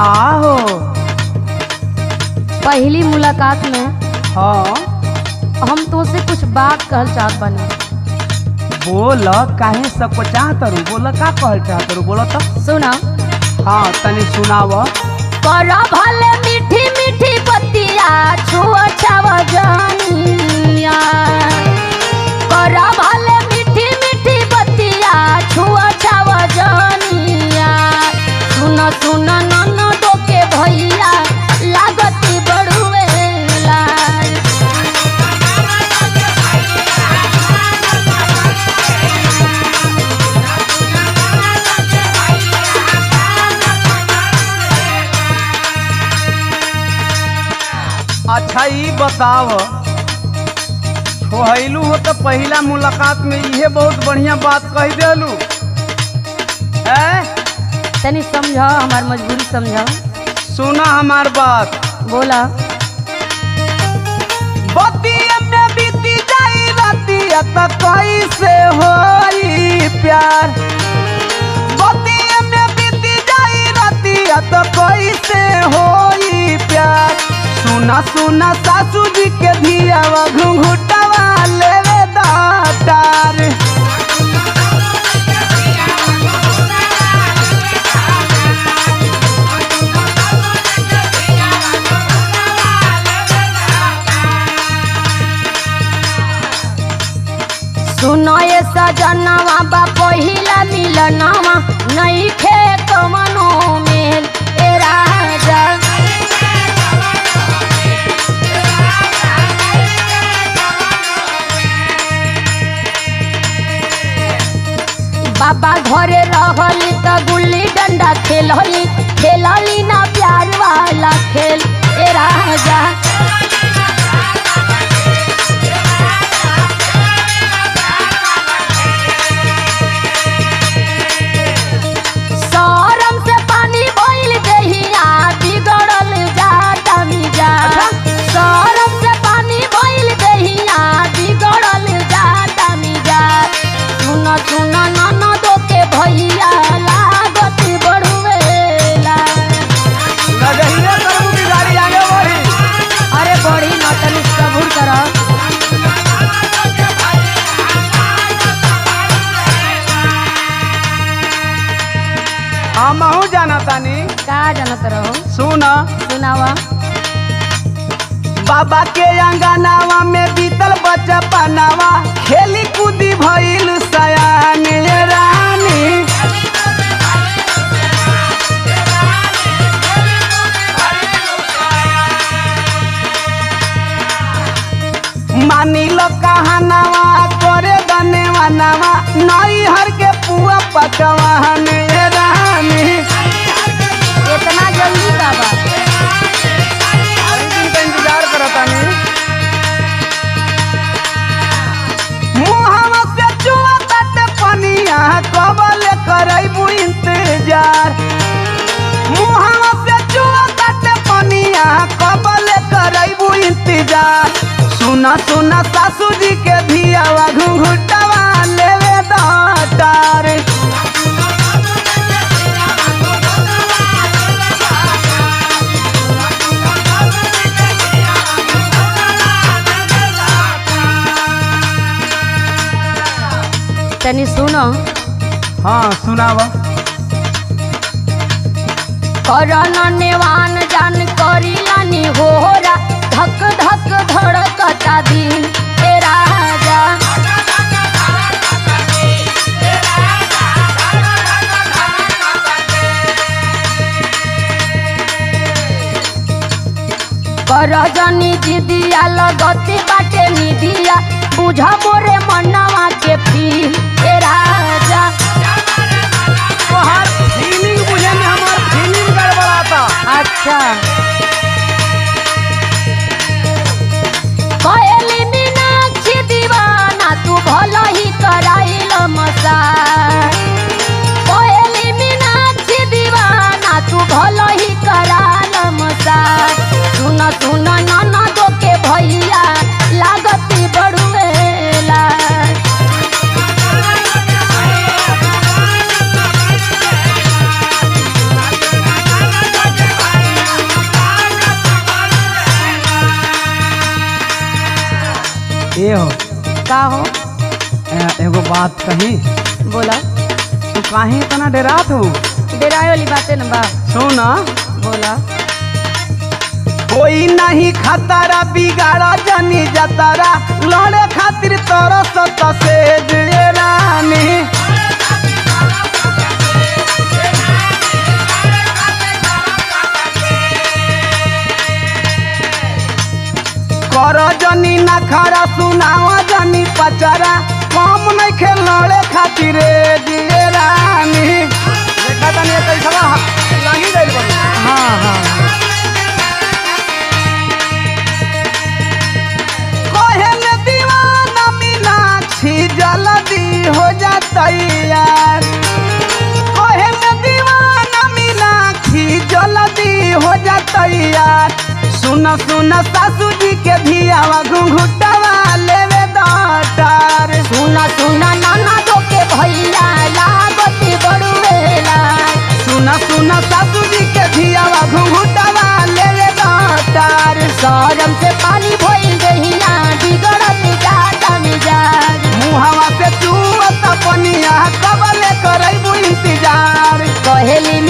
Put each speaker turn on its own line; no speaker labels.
का हो?
पहली मुलाकात में
हाँ
हम तुमसे कुछ बात कहल चाहत बानी।
बोल, काहे सबको चाहत रू? बोल, का कहल चाहत रू? बोलो तो।
सुना।
हाँ तनी सुनाव।
करा भले मीठी मीठी बतिया छुआ छावा जानिया। करा भले मीठी मीठी बतिया छुआ छावा जानिया। सुन सुन ननदो के भैया लागती बड़ुएला।
अच्छा ई बताव, छोहलू हो तो पहला मुलाकात में इहे बहुत बढ़िया बात कह देलू।
तनी समझा, हमार मजबूरी समझा।
सुना हमार बात।
बोला।
बतिया में बीती जाई रातिया तो कैसे होई प्यार। बतिया में बीती जाई रातिया तो कैसे होई प्यार। सुना सुना सासू जी के धियावा घुंघुटावा लेवे दातार।
सुनो ये सजनवा बा पहिला मिलनवा नहीं खे कमनो में ए राजा। बाबा घरे रहली त गुल्ली डंडा खेलली, खेलली ना प्यार वाला खेल ए राजा। शरम से पानी भइल देहिया बिगड़ल जाता मिजा। शरम से पानी भइल देहिया बिगड़ल जाता मिजा। सुन सुन ननदो के भैया लागत बड़ुएला।
लगहिए करबू की गाड़ी आगे बढ़ी।
अरे बड़ी न तनी सबूर कर।
हमहू जाना तानी।
का जानत रहो?
सुना।
सुनावा।
बाबा के अंगनावा में बीतल बचपनावा, खेली कूदी भइल सयान रानी। मानी लो कहनावा करे दनेवा नावा, नई हर के पुआ पकवान रानी।
इतना जल्दी बाबा?
दिन का इंतजार करतानी। मुहावा से चुआ तट पनिया कबल करैबू इंतजार। मुहावा से चुआ तट पनिया कबल करैबू इंतजार। सुना सुना सासू जी के धियावा घुंघुटावा लेवे दातार।
तनी सुनो।
हाँ सुनावा।
करन नेवान जान करिलानी होरा, धक धक धड़कता दिल ए राजा। कर जनी जिदिया लगती बाटे निदिया, बुझा मोरे मनवा के फील ए राजा।
तोहार फीलिंग बुझे में हमार फीलिंग गड़बड़ाता।
अच्छा। कहेली मीनाक्षी दीवाना तू भला ही कराइल मसा। कहेली मीनाक्षी दीवाना तू भला ही कराल मसा। सुन सुन ननदो के भैया लागती बड़ुएला।
हो
का हो
एगो बात कही,
बोला।
तू काहे इतना डरात हो?
डेराए वाली बातें न बा,
सुना,
बोला।
कोई नहीं खतरा बिगाड़ा जानी जतारा लड़े खातिर तरस से जे रानी कर जनी ना खरा सुनावा जनी पचरा कम नहीं खेल लड़े खातिर जे रानी देखा तनी कैसा लगी गइल बनी।
हाँ हाँ
कोहेल दीवाना मीनाक्षी जल्दी हो जाता यार, कोहेल दीवाना मीनाक्षी जल्दी हो जाता यार। सुन सुन सासू जी के धियावा घुंघुटवा लेवे डाटार।
सुना सुना नाना दो के भैया लागती बड़ुएला।
सुन सुन सासू जी के धियावा घुंघुटवा लेवे डाटार।
शरम से पानी भइल देहिया बिगड़त जाता मिजाज।
मुहावा से चुवत पनिया कबले करैबू इंतजार।
कहेली